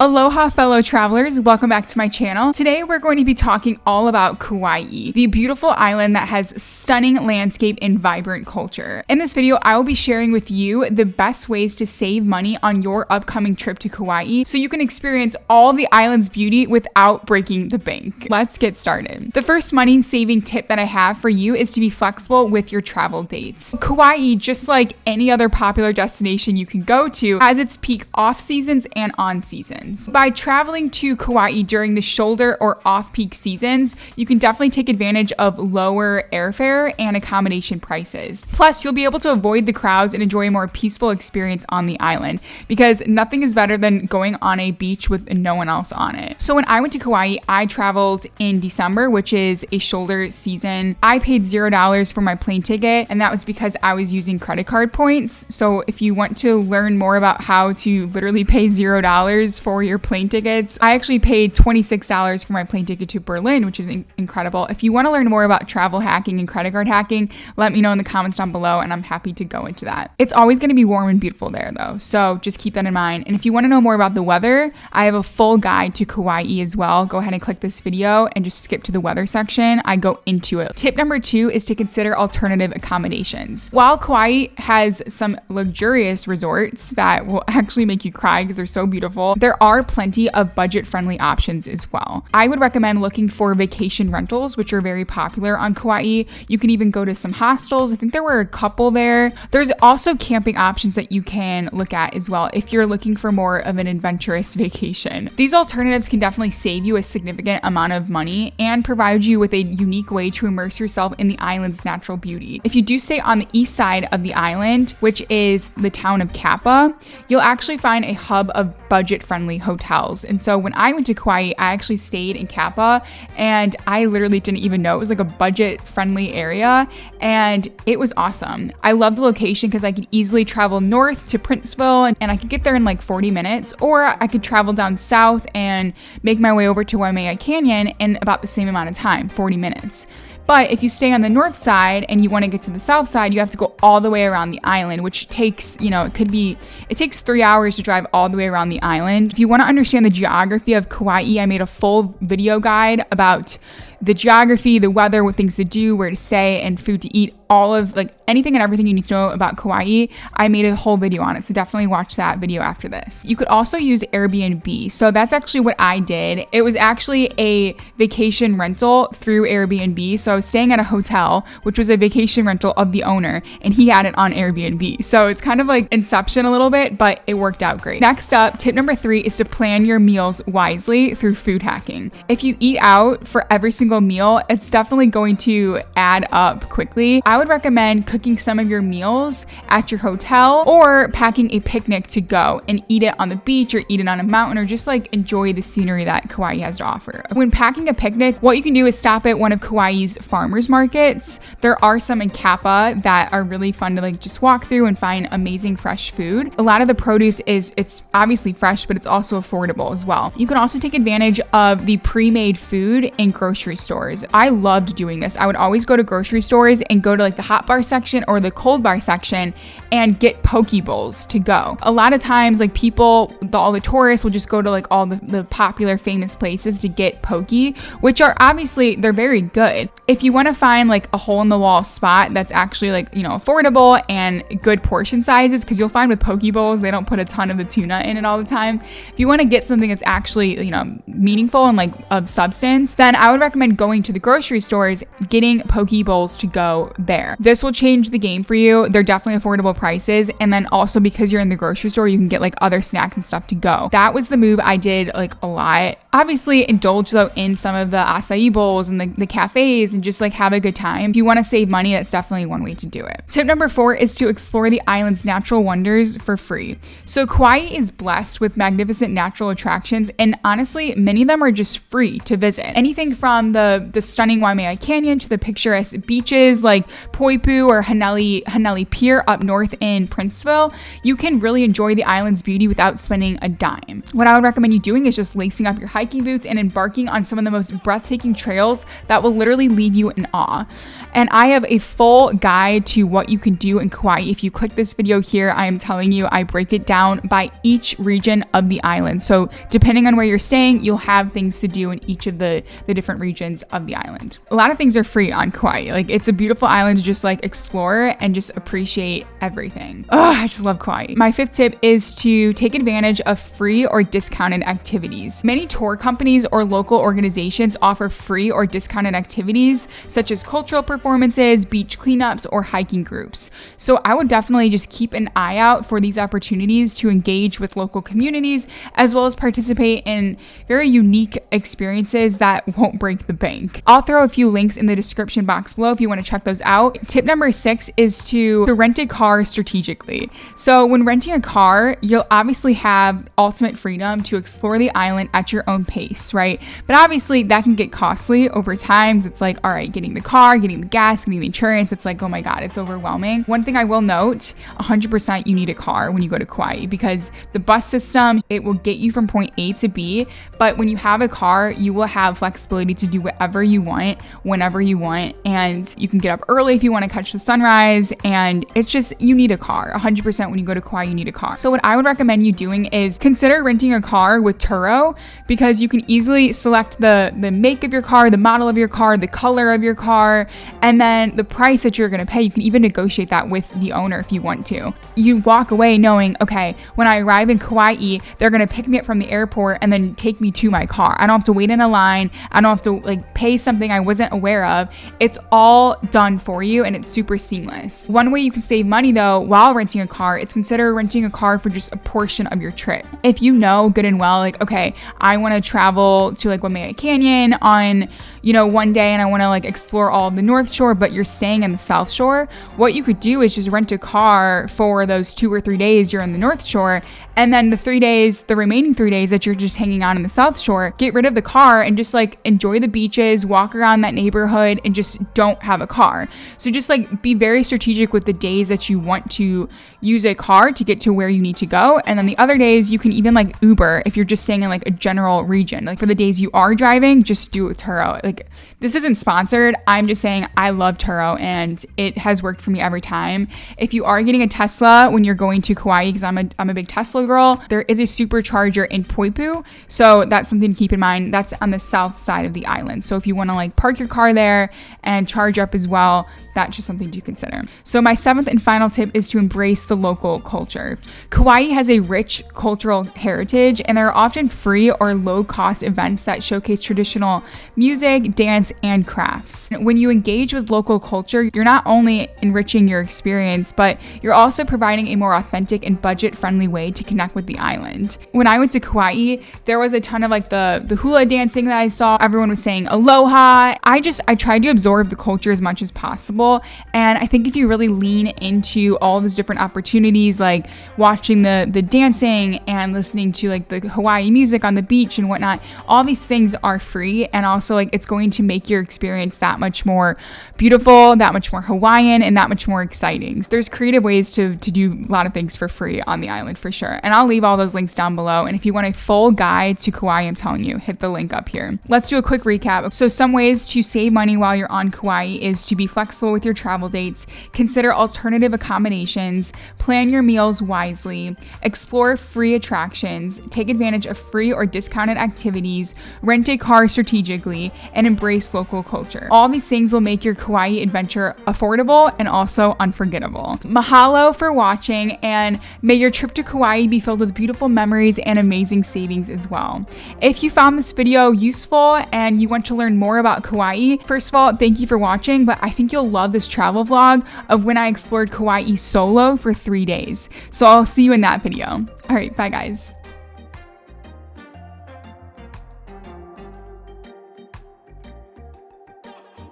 Aloha fellow travelers, welcome back to my channel. Today we're going to be talking all about Kauai, the beautiful island that has stunning landscape and vibrant culture. In this video, I will be sharing with you the best ways to save money on your upcoming trip to Kauai so you can experience all the island's beauty without breaking the bank. Let's get started. The first money saving tip that I have for you is to be flexible with your travel dates. Kauai, just like any other popular destination you can go to, has its peak off seasons and on seasons. By traveling to Kauai during the shoulder or off-peak seasons, you can definitely take advantage of lower airfare and accommodation prices. Plus, you'll be able to avoid the crowds and enjoy a more peaceful experience on the island, because nothing is better than going on a beach with no one else on it. So when I went to Kauai, I traveled in December, which is a shoulder season. I paid $0 for my plane ticket, and that was because I was using credit card points. So if you want to learn more about how to literally pay $0 for your plane tickets, I actually paid $26 for my plane ticket to Berlin, which is incredible. If you want to learn more about travel hacking and credit card hacking, let me know in the comments down below and I'm happy to go into that. It's always going to be warm and beautiful there though, so just keep that in mind. And if you want to know more about the weather, I have a full guide to Kauai as well. Go ahead and click this video and just skip to the weather section. I go into it. Tip number 2 is to consider alternative accommodations. While Kauai has some luxurious resorts that will actually make you cry because they're so beautiful, there are plenty of budget-friendly options as well. I would recommend looking for vacation rentals, which are very popular on Kauai. You can even go to some hostels. I think there were a couple there. There's also camping options that you can look at as well if you're looking for more of an adventurous vacation. These alternatives can definitely save you a significant amount of money and provide you with a unique way to immerse yourself in the island's natural beauty. If you do stay on the east side of the island, which is the town of Kappa, you'll actually find a hub of budget-friendly hotels. And so when I went to Kauai, I actually stayed in Kappa and I literally didn't even know it was like a budget-friendly area, and it was awesome. I love the location because I could easily travel north to Princeville and I could get there in like 40 minutes, or I could travel down south and make my way over to Waimea Canyon in about the same amount of time, 40 minutes. But if you stay on the north side and you want to get to the south side, you have to go all the way around the island, which takes, it takes 3 hours to drive all the way around the island. If you want to understand the geography of Kauai, I made a full video guide about the geography, the weather, what things to do, where to stay, and food to eat, all of like anything and everything you need to know about Kauai. I made a whole video on it, so definitely watch that video after this. You could also use Airbnb. So that's actually what I did. It was actually a vacation rental through Airbnb. So I was staying at a hotel, which was a vacation rental of the owner, and he had it on Airbnb. So it's kind of like Inception a little bit, but it worked out great. Next up, tip number 3 is to plan your meals wisely through food hacking. If you eat out for every single meal, it's definitely going to add up quickly. I would recommend cooking some of your meals at your hotel or packing a picnic to go and eat it on the beach or eat it on a mountain, or just like enjoy the scenery that Kauai has to offer. When packing a picnic, what you can do is stop at one of Kauai's farmers markets. There are some in Kappa that are really fun to like just walk through and find amazing fresh food. A lot of the produce it's obviously fresh, but it's also affordable as well. You can also take advantage of the pre-made food in grocery stores. I loved doing this. I would always go to grocery stores and go to like the hot bar section or the cold bar section and get poke bowls to go. A lot of times like all the tourists will just go to like all the popular famous places to get poke, which are obviously, they're very good. If you want to find like a hole in the wall spot that's actually like, affordable and good portion sizes, because you'll find with poke bowls, they don't put a ton of the tuna in it all the time. If you want to get something that's actually, meaningful and like of substance, then I would recommend going to the grocery stores, getting poke bowls to go there. This will change the game for you. They're definitely affordable prices. And then also because you're in the grocery store, you can get like other snacks and stuff to go. That was the move I did like a lot. Obviously indulge though in some of the acai bowls and the cafes and just like have a good time. If you want to save money, that's definitely one way to do it. Tip number 4 is to explore the island's natural wonders for free. So Kauai is blessed with magnificent natural attractions, and honestly, many of them are just free to visit. Anything from the stunning Waimea Canyon to the picturesque beaches like Poipu or Haneli Pier up north in Princeville, you can really enjoy the island's beauty without spending a dime. What I would recommend you doing is just lacing up your hiking boots and embarking on some of the most breathtaking trails that will literally leave you in awe. And I have a full guide to what you can do in Kauai. If you click this video here, I am telling you, I break it down by each region of the island. So depending on where you're staying, you'll have things to do in each of the different regions of the island. A lot of things are free on Kauai. Like, it's a beautiful island to just like explore and just appreciate everything. Oh, I just love Kauai. My 5th tip is to take advantage of free or discounted activities. Many tour companies or local organizations offer free or discounted activities such as cultural performances, beach cleanups, or hiking groups. So I would definitely just keep an eye out for these opportunities to engage with local communities, as well as participate in very unique experiences that won't break the bank. I'll throw a few links in the description box below if you want to check those out. Tip number 6 is to rent a car strategically. So when renting a car, you'll obviously have ultimate freedom to explore the island at your own pace, right? But obviously that can get costly over time. It's like, all right, getting the car, getting the gas, getting the insurance, it's like, oh my God, it's overwhelming. One thing I will note, 100% you need a car when you go to Kauai, because the bus system, it will get you from point A to B, but when you have a car, you will have flexibility to do whatever you want, whenever you want, and you can get up early if you want to catch the sunrise, and it's just, you need a car. 100% when you go to Kauai, you need a car. So what I would recommend you doing is consider renting a car with Turo, because you can easily select the make of your car, the model of your car, the color of your car, and then the price that you're going to pay. You can even negotiate that with the owner if you want to. You walk away knowing, okay, when I arrive in Kauai, they're going to pick me up from the airport and then take me to my car. I don't have to wait in a line. I don't have to like pay something I wasn't aware of. It's all done for you and it's super seamless. One way you can save money though while renting a car is consider renting a car for just a portion of your trip. If you know good and well, like, okay, I want to travel to like Waimea Canyon on, one day and I want to like explore all of the North Shore, but you're staying in the South Shore, what you could do is just rent a car for those 2 or 3 days you're in the North Shore, and then the remaining 3 days that you're just hanging out in the South Shore, get rid of the car and just like enjoy the beaches, walk around that neighborhood, and just don't have a car. So just like be very strategic with the days that you want to use a car to get to where you need to go, and then the other days you can even like Uber if you're just staying in like a general region. Like for the days you are driving, just do it with Turo. Like, this isn't sponsored. I'm just saying I love Turo and it has worked for me every time. If you are getting a Tesla when you're going to Kauai, because I'm a big Tesla girl, there is a supercharger in Poipu. So that's something to keep in mind. That's on the south side of the island. So if you want to like park your car there and charge up as well, that's just something to consider. So my 7th and final tip is to embrace the local culture. Kauai has a rich cultural heritage, and there are often free or low-cost events that showcase traditional music, dance, and crafts. When you engage with local culture, you're not only enriching your experience, but you're also providing a more authentic and budget-friendly way to connect with the island. When I went to Kauai, there was a ton of like the hula dancing that I saw. Everyone was saying aloha. I tried to absorb the culture as much as possible, and I think if you really lean into all those different opportunities, like watching the dancing and listening to like the Hawaii music on the beach and whatnot, all these things are free, and also like it's going to make your experience that much more beautiful, that much more Hawaiian, and that much more exciting. So there's creative ways to do a lot of things for free on the island for sure. And I'll leave all those links down below. And if you want a full guide to Kauai, I'm telling you, hit the link up here. Let's do a quick recap. So some ways to save money while you're on Kauai is to be flexible with your travel dates, consider alternative accommodations, plan your meals wisely, explore free attractions, take advantage of free or discounted activities, rent a car strategically, and embrace local culture. All these things will make your Kauai adventure affordable and also unforgettable. Mahalo for watching, and may your trip to Kauai be filled with beautiful memories and amazing savings as well. If you found this video useful and you want to learn more about Kauai, first of all, thank you for watching, but I think you'll love this travel vlog of when I explored Kauai solo for 3 days. So I'll see you in that video. All right, bye guys.